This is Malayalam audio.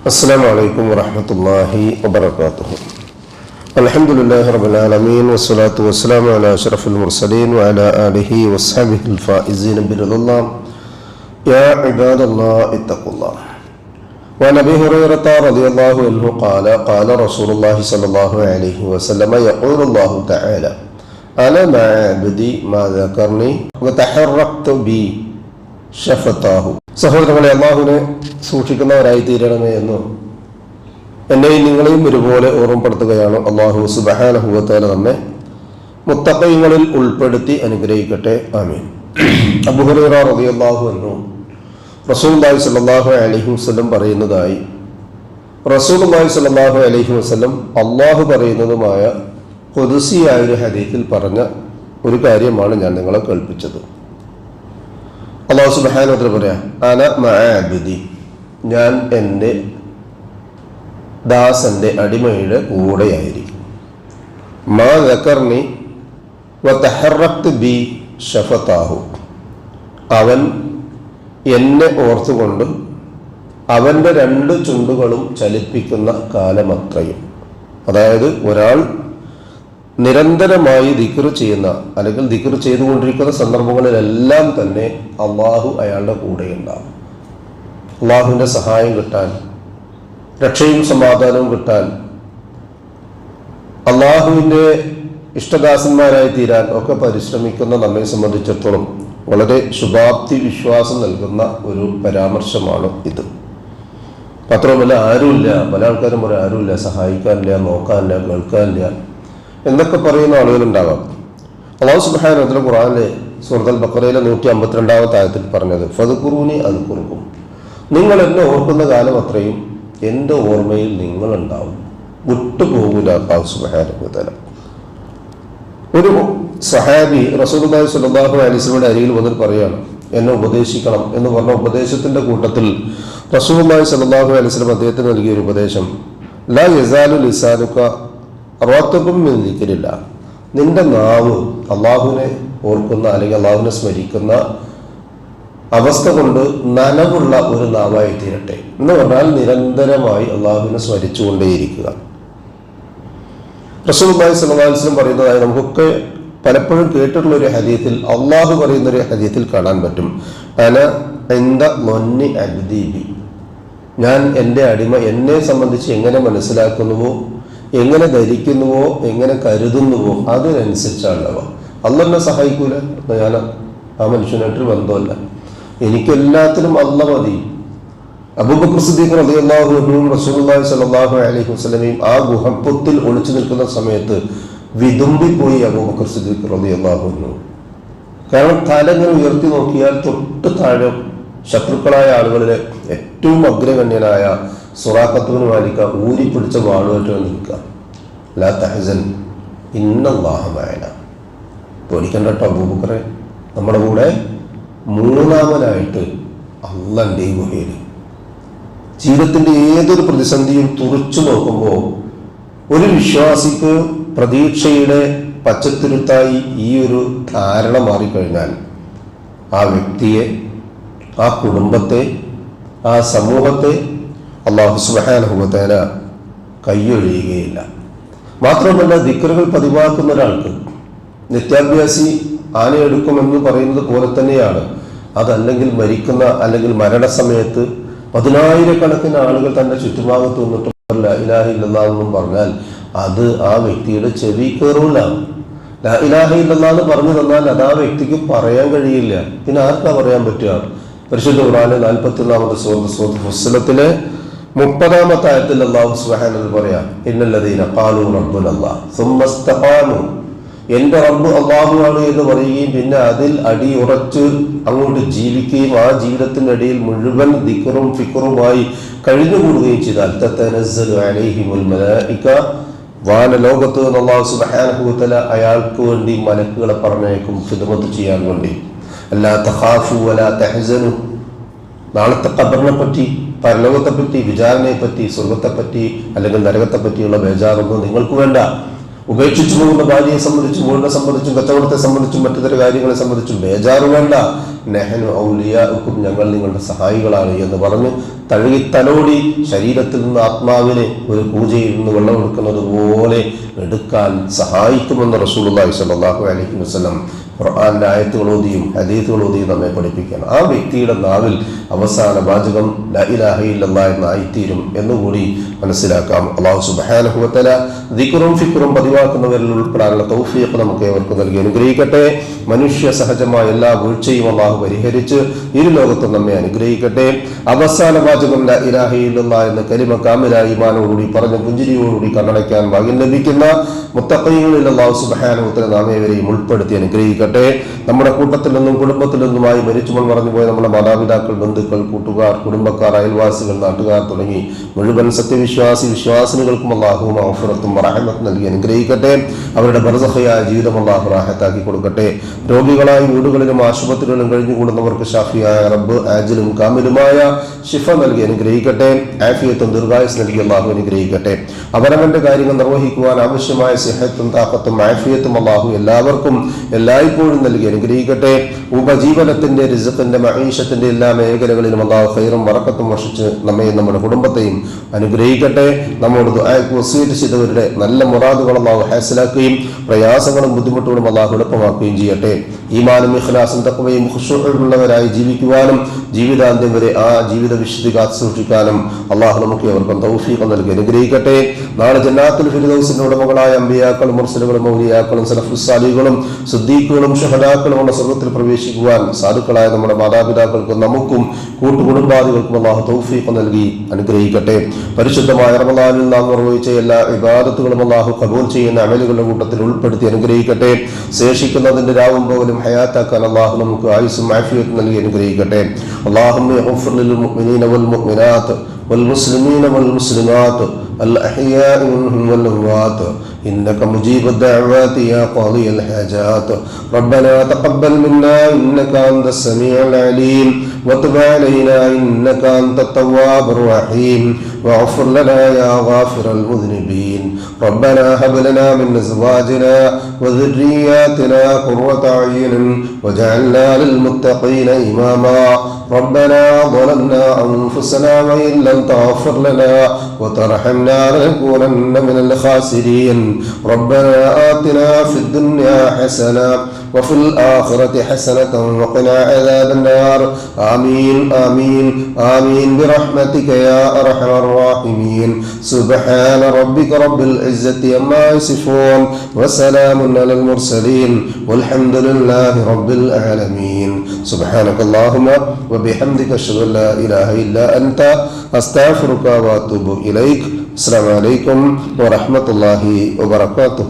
അസ്സലാമു അലൈക്കും വറഹ്മത്തുള്ളാഹി വബറകാതുഹു. അൽഹംദുലില്ലാഹി റബ്ബിൽ ആലമീൻ വസ്സലാത്തു വസ്സലാമു അലാ അഷ്റഫിൽ മുർസലീൻ വഅലാ ആലിഹി വസ്ഹബിഹിൽ ഫായിസീന ബിറളില്ലാഹ്. യാ ഇബാദല്ലാഹ് ഇത്തഖുല്ലാഹ്. وعن ابي هريره رضي الله عنه قال قال رسول الله صلى الله عليه وسلم يقول الله تعالى انا مع عبدي ما ذكرني وتحركت بي شفتاه. സഹോദരങ്ങളെ, അള്ളാഹുവിനെ സൂക്ഷിക്കുന്നവരായി തീരണമേ എന്ന് എന്നെയും നിങ്ങളെയും ഒരുപോലെ ഓർമ്മപ്പെടുത്തുകയാണ് അള്ളാഹു സുബ്ഹാനഹു വ തആല നമ്മെ മുത്തഖീങ്ങളിൽ ഉൾപ്പെടുത്തി അനുഗ്രഹിക്കട്ടെ. ആമീൻ. അബൂ ഹുറൈറ റളിയല്ലാഹു അൻഹു റസൂലുള്ളാഹി സ്വല്ലല്ലാഹു അലൈഹി വസല്ലം പറയുന്നതായി റസൂലുള്ളാഹി സ്വല്ലല്ലാഹു അലൈഹി വസല്ലം അള്ളാഹു പറയുന്നതുമായ ഖുദ്സിയായ ഒരു ഹദീസിൽ പറഞ്ഞ ഒരു കാര്യമാണ് ഞാൻ നിങ്ങളെ കേൾപ്പിച്ചത്. അല്ലാഹു സുബ്ഹാനഹു വ തആല പറയാം, അന മഅ അബ്ദി, ഞാൻ എൻ്റെ ദാസന്റെ അടിമയുടെ കൂടെയായിരിക്കും. മാ ദക്കർനി വതഹറക്തു ബി ഷഫതാഹു, അവൻ എന്നെ ഓർത്തുകൊണ്ട് അവൻ്റെ രണ്ട് ചുണ്ടുകളും ചലിപ്പിക്കുന്ന കാലമത്രയും. അതായത് ഒരാൾ നിരന്തരമായി ദിക്ർ ചെയ്യുന്ന അല്ലെങ്കിൽ ദിക്ർ ചെയ്തുകൊണ്ടിരിക്കുന്ന സന്ദർഭങ്ങളിലെല്ലാം തന്നെ അള്ളാഹു അയാളുടെ കൂടെയുണ്ടാകും. അള്ളാഹുവിൻ്റെ സഹായം കിട്ടാൻ, രക്ഷയും സമാധാനവും കിട്ടാൻ, അള്ളാഹുവിൻ്റെ ഇഷ്ടദാസന്മാരായി തീരാൻ ഒക്കെ പരിശ്രമിക്കുന്ന നമ്മെ സംബന്ധിച്ചിടത്തോളം വളരെ ശുഭാപ്തി വിശ്വാസം നൽകുന്ന ഒരു പരാമർശമാണ് ഇത്. മാത്രമല്ല, ആരുമില്ല, പല ആൾക്കാരും പറയും ആരുമില്ല, സഹായിക്കാനില്ല, നോക്കാനില്ല, കേൾക്കാനില്ല എന്നൊക്കെ പറയുന്ന ആളുകളുണ്ടാവാം. അല്ലാഹു സുബ്ഹാനഹു വ തആല ഖുർആനിലെ സൂറത്തുൽ ബഖറയിലെ 152-ാമത്തെ ആയത്തിൽ പറഞ്ഞത്, ഫദ്കുറൂനി അദ്കുറുക്കും, നിങ്ങൾ എന്നെ ഓർക്കുന്ന കാലം അത്രയും എൻ്റെ ഓർമ്മയിൽ നിങ്ങളുണ്ടാവും, വിട്ടുപോകൂല. അല്ലാഹു സുബ്ഹാനഹു വ തആല ഒരു സഹാബി റസൂലുള്ളാഹി സ്വല്ലല്ലാഹു അലൈഹി വസല്ലമയുടെ അരികിൽ വന്നിട്ട് പറയാണ്, എന്നെ ഉപദേശിക്കണം എന്ന് പറഞ്ഞ ഉപദേശത്തിന്റെ കൂട്ടത്തിൽ റസൂലുള്ളാഹി സ്വല്ലല്ലാഹു അലൈഹി വസല്ലം അദ്ദേഹത്തിന് നൽകിയ ഒരു ഉപദേശം, ലാ യസാലു ലിസാനുക റത്ബൻ മിൻ ദിക്രില്ലാഹ്, നിന്റെ നാവ് അള്ളാഹുവിനെ ഓർക്കുന്ന അല്ലെങ്കിൽ അള്ളാഹുവിനെ സ്മരിക്കുന്ന അവസ്ഥ കൊണ്ട് നനവുള്ള ഒരു നാവായി തീരട്ടെ എന്ന് പറഞ്ഞാൽ നിരന്തരമായി അള്ളാഹുവിനെ സ്മരിച്ചുകൊണ്ടേയിരിക്കുക. റസൂലുള്ളാഹി സ്വല്ലല്ലാഹു അലൈഹി വസല്ലം പറയുന്നതായി നമുക്കൊക്കെ പലപ്പോഴും കേട്ടിട്ടുള്ള ഒരു ഹദീത്തിൽ, അള്ളാഹു പറയുന്ന ഒരു ഹദീത്തിൽ കാണാൻ പറ്റും, അന ഇൻദ ലൊന്നി അബ്ദി ബി, ഞാൻ എൻ്റെ അടിമ എന്നെ സംബന്ധിച്ച് എങ്ങനെ മനസ്സിലാക്കുന്നുവോ, എങ്ങനെ ധരിക്കുന്നുവോ, എങ്ങനെ കരുതുന്നുവോ അതിനനുസരിച്ചാണല്ലോ. അല്ലാഹ് എന്നെ സഹായിക്കൂല, ഞാൻ ആ മനുഷ്യനായിട്ടൊരു ബന്ധമല്ല, എനിക്കെല്ലാത്തിനും അല്ലാഹ് മതി. അബൂബക്കർ സിദ്ദീഖ് റളിയല്ലാഹു അൻഹു റസൂലുള്ളാഹി സ്വല്ലല്ലാഹു അലൈഹി വസല്ലമയും ആ ഗുഹപ്പൊത്തിൽ ഒളിച്ചു നിൽക്കുന്ന സമയത്ത് വിതുമ്പിപ്പോയി അബൂബക്കർ സിദ്ദീഖ് റളിയല്ലാഹു അൻഹു. കാരണം തല ഇങ്ങനെ ഉയർത്തി നോക്കിയാൽ തൊട്ട് താഴെ ശത്രുക്കളായ ആളുകളിലെ ഏറ്റവും അഗ്രഗണ്യനായ സുറാഖത്ത് ബിൻ മാലിക ഊരിപ്പിടിച്ച വാളുമായിട്ട് നിൽക്കുക. ലാ തഹ്സൻ ഇന്നല്ലാഹ മഅനാ, പേടിക്കണ്ട കേട്ടോ അബൂബക്കറെ, നമ്മുടെ കൂടെ മൂന്നാമനായിട്ട് അല്ലാഹുവിൻ്റെ ഈ ഗുഹയിൽ. ജീവിതത്തിൻ്റെ ഏതൊരു പ്രതിസന്ധിയും തുറച്ചു നോക്കുമ്പോൾ ഒരു വിശ്വാസിക്ക് പ്രതീക്ഷയുടെ പച്ചത്തുരുത്തായി ഈ ഒരു ധാരണ മാറിക്കഴിഞ്ഞാൽ ആ വ്യക്തിയെ, ആ കുടുംബത്തെ, ആ സമൂഹത്തെ അല്ലാഹു സുബ്ഹാനഹു വ തആല കൈയൊഴിയുകയില്ല. മാത്രമല്ല, ദിക്റുകൾ പതിവാക്കുന്ന ഒരാൾക്ക് നിത്യാഭ്യാസി ആനയെടുക്കുമെന്ന് പറയുന്നത് പോലെ തന്നെയാണ് അതല്ലെങ്കിൽ മരിക്കുന്ന അല്ലെങ്കിൽ മരണസമയത്ത് 10,000-കണക്കിന് ആളുകൾ തൻ്റെ ചുറ്റുഭാഗത്ത് നിന്നിട്ട് ലാ ഇലാഹ ഇല്ലല്ലാഹ് എന്നും പറഞ്ഞാൽ അത് ആ വ്യക്തിയുടെ ചെവി കയറൂല. ലാ ഇലാഹ ഇല്ലല്ലാഹ് എന്ന് പറഞ്ഞു തന്നാൽ അത് ആ വ്യക്തിക്ക് പറയാൻ കഴിയില്ല. പിന്നെ ആർക്കാ പറയാൻ പറ്റുക? പരിശുദ്ധ ഖുർആനിലെ 41-ാമത്തെ സൂറത്ത് ഫുസ്സിലത്തിലെ 30-ാമത്തെ ആയത്തിൽ അല്ലാഹു സുബ്ഹാനഹു വ തആല പറയാ, ഇന്നല്ലദീന ഖാലൂ റബ്ബുനല്ലാഹ് സുമ്മ ഇസ്തഖാമു, എൻ്റെ റബ്ബ് അള്ളാഹുവാണ് എന്ന് പറയുകയും പിന്നെ അതിൽ അടിയുറച്ച് അങ്ങോട്ട് ജീവിക്കുകയും ആ ജീവിതത്തിൻ്റെ ഇടയിൽ മുഴുവൻ ദിക്റും ഫിക്റുമായി കഴിഞ്ഞുകൂടുകയും ചെയ്താൽ തതനസ്സലു അലൈഹിമുൽ മലായിക, വാനലോകത്ത് നിന്ന് അല്ലാഹു സുബ്ഹാനഹു വ തആല അയാൾക്ക് വേണ്ടി മലക്കുകളെ പറഞ്ഞേക്കും ഖിദ്മത്ത് ചെയ്യാൻ വേണ്ടി. അല്ലാ തഖാഫു വലാ തഹ്സനു, നാളത്തെ ഖബറിനെ പറ്റി, പരലോകത്തെപ്പറ്റി, വിചാരണയെപ്പറ്റി, സ്വർഗത്തെപ്പറ്റി അല്ലെങ്കിൽ നരകത്തെപ്പറ്റിയുള്ള ബേജാറൊന്നും നിങ്ങൾക്ക് വേണ്ട. ഉപേക്ഷിച്ചു പോകുന്ന ഭാര്യയെ സംബന്ധിച്ചും വീടിനെ സംബന്ധിച്ചും കച്ചവടത്തെ സംബന്ധിച്ചും മറ്റു തര കാര്യങ്ങളെ സംബന്ധിച്ചും ബേജാറ് വേണ്ട. നെഹനു ഔലിയാഉക്കും, ഞങ്ങൾ നിങ്ങളുടെ സഹായികളാണ് എന്ന് പറഞ്ഞ് തഴുകി തലോടി ശരീരത്തിൽ നിന്ന് ആത്മാവിനെ ഒരു പൂജയിൽ നിന്ന് വെള്ളമെടുക്കുന്നത് പോലെ എടുക്കാൻ സഹായിക്കുമെന്ന് റസൂലുള്ളാഹി സ്വല്ലല്ലാഹു അലൈഹി വസല്ലം ഖുർആന്റെ ആയത്തുകൾ ഓതിയും ഹദീസുകൾ ഓതിയും നമ്മെ പഠിപ്പിക്കണം. ആ വ്യക്തിയുടെ നാവിൽ അവസാന വാചകം ലാ ഇലാഹ ഇല്ലല്ലാഹ് എന്നായിത്തീരും എന്നുകൂടി മനസ്സിലാക്കാം. അല്ലാഹു സുബ്ഹാനഹു വ തആല ദിക്റും ഫിക്റും പതിവാക്കുന്നവരിൽ ഉൾപ്പെടാനുള്ള തൗഫീഖ് നമുക്ക് ഏവർക്കും നൽകി അനുഗ്രഹിക്കട്ടെ. മനുഷ്യ സഹജമായ എല്ലാ വീഴ്ചയും അല്ലാഹു പരിഹരിച്ച് ഇരു ലോകത്തും നമ്മെ അനുഗ്രഹിക്കട്ടെ. അവസാന വാചകം ലാ ഇലാഹ ഇല്ലല്ലാഹ് എന്ന കലിമ കാമിലായ ഈമാനോടുകൂടി പറഞ്ഞ പുഞ്ചിരിയോടുകൂടി കണ്ണടയ്ക്കാൻ ഭാഗ്യം ലഭിക്കുന്ന മുത്തഖീങ്ങളിൽ അല്ലാഹു സുബ്ഹാനഹു വ തആല നാം ഏവരെയും ഉൾപ്പെടുത്തി അനുഗ്രഹിക്കട്ടെ. നമ്മുടെ കൂട്ടത്തിൽ നിന്നും കുടുംബത്തിൽ നിന്നുമായി മരിച്ചുമ്പോൾ മറഞ്ഞുപോയ നമ്മുടെ മാതാപിതാക്കൾ, ബന്ധുക്കൾ, കൂട്ടുകാർ, കുടുംബക്കാർ, അയൽവാസികൾ, നാട്ടുകാർ തുടങ്ങി മുഴുവൻ വിശ്വാസിനികൾക്കും അല്ലാഹു മഗ്ഫിറത്തും റഹ്മത്തും നൽകി അനുഗ്രഹിക്കട്ടെ. അവരുടെ ബർസഖയായ ജീവിതം അല്ലാഹു റാഹത്താക്കി കൊടുക്കട്ടെ. രോഗികളായി വീടുകളിലും ആശുപത്രികളിലും കഴിഞ്ഞുകൂടുന്നവർക്ക് ഷാഫിയായ റബ്ബ് ആജിലും കാമിലുമായ ശിഫ നൽകി അനുഗ്രഹിക്കട്ടെ. ആഫിയത്തും ദീർഘായുസ് നൽകി അല്ലാഹു അനുഗ്രഹിക്കട്ടെ. അവനവന്റെ കാര്യങ്ങൾ നിർവഹിക്കുവാൻ ആവശ്യമായ സിഹത്തും താഖത്തും ആഫിയത്തും അല്ലാഹു എല്ലാവർക്കും എല്ലായ്പ്പോഴും നൽകി അനുഗ്രഹിക്കട്ടെ. ഉപജീവനത്തിന്റെ, റിസ്ഖിന്റെ, മഈശത്തിന്റെ എല്ലാ മേഖലകളിലും അല്ലാഹു ഖൈറും ബറക്കത്തും വർഷിച്ച് നമ്മയും നമ്മുടെ കുടുംബത്തെയും അനുഗ്രഹിക്കട്ടെ. നമ്മോട് ദുആക്ക് വസിയത്ത് ചെയ്തവരുടെ നല്ല മുറാദുകൾ അല്ലാഹു ഹാസിലാക്കുകയും പ്രയാസങ്ങളും ബുദ്ധിമുട്ടുകളും അല്ലാഹു എളുപ്പമാക്കുകയും ചെയ്യട്ടെ. ഈമാനും ഇഖ്ലാസും തഖ്വയും ഖുശൂഉം ഉള്ളവരായി ജീവിക്കുവാനും ജീവിതാന്ത്യം വരെ ആ ജീവിത വിശുദ്ധി കാത്തു സൂക്ഷിക്കാനും അല്ലാഹു നമുക്ക് അവർക്കും തൗഫീഖ് നൽകി അനുഗ്രഹിക്കട്ടെ. നാളെ ജന്നാത്തുൽ ഫിർദൗസിന്റെ ഉടമകളായ അമ്പിയാക്കളും മുർസലുകളും ഔലിയാക്കളും സലഫുസ് സാലിഹുകളും സിദ്ദീഖുകളും ശുഹദാക്കളും ഉള്ള സ്വർഗ്ഗത്തിൽ പ്രവേശിക്കുവാൻ സാധുക്കളായ നമ്മുടെ മാതാപിതാക്കൾക്കും നമുക്കും കൂട്ടുകുടുംബാദികൾക്കും അല്ലാഹു തൗഫീഖ് നൽകി അനുഗ്രഹിക്കട്ടെ. പരിശുദ്ധമായ റമളാനിൽ നാം നിർവഹിച്ച എല്ലാ ഇബാദത്തുകളും അല്ലാഹു ഖബൂൽ ചെയ്യുന്ന അമലുകളുടെ കൂട്ടത്തിൽ ഉൾപ്പെടുത്തി അനുഗ്രഹിക്കട്ടെ. ശേഷിക്കുന്നതിന്റെ രാവും പകലും ഹയാത്താക്കാൻ അല്ലാഹു നമുക്ക് ആയുസ്സും ആഫിയത്തും നൽകി അനുഗ്രഹിക്കട്ടെ. അല്ലാഹുമ്മ ഗ്ഫിർ ലിൽ മുഅ്മിനീന വൽ മുഅ്മിനാത്ത് വൽ മുസ്ലിമീന വൽ മുസ്ലിമാത്ത് الأحياء منهم والأموات إنك مجيب الدعوات يا قاضي الحاجات ربنا تقبل منا إنك أنت السميع العليم وتب علينا إنك أنت التواب الرحيم واغفر لنا يا غافر المذنبين ربنا هب لنا من أزواجنا وذرياتنا قرة أعين واجعلنا للمتقين إماما ربنا ظلمنا أنفسنا وإن لم تغفر لنا وترحمنا لنكونن من الخاسرين ربنا آتنا في الدنيا حسنة وفي الآخرة حسنة وقنا عذاب النار آمين آمين آمين برحمتك يا أرحم الراحمين سبحان ربك رب العزة عما يصفون وسلام على المرسلين والحمد لله رب العالمين سبحانك اللهم وبحمدك أشهد أن لا إله إلا أنت أستغفرك وأتوب إليك السلام عليكم ورحمة الله وبركاته.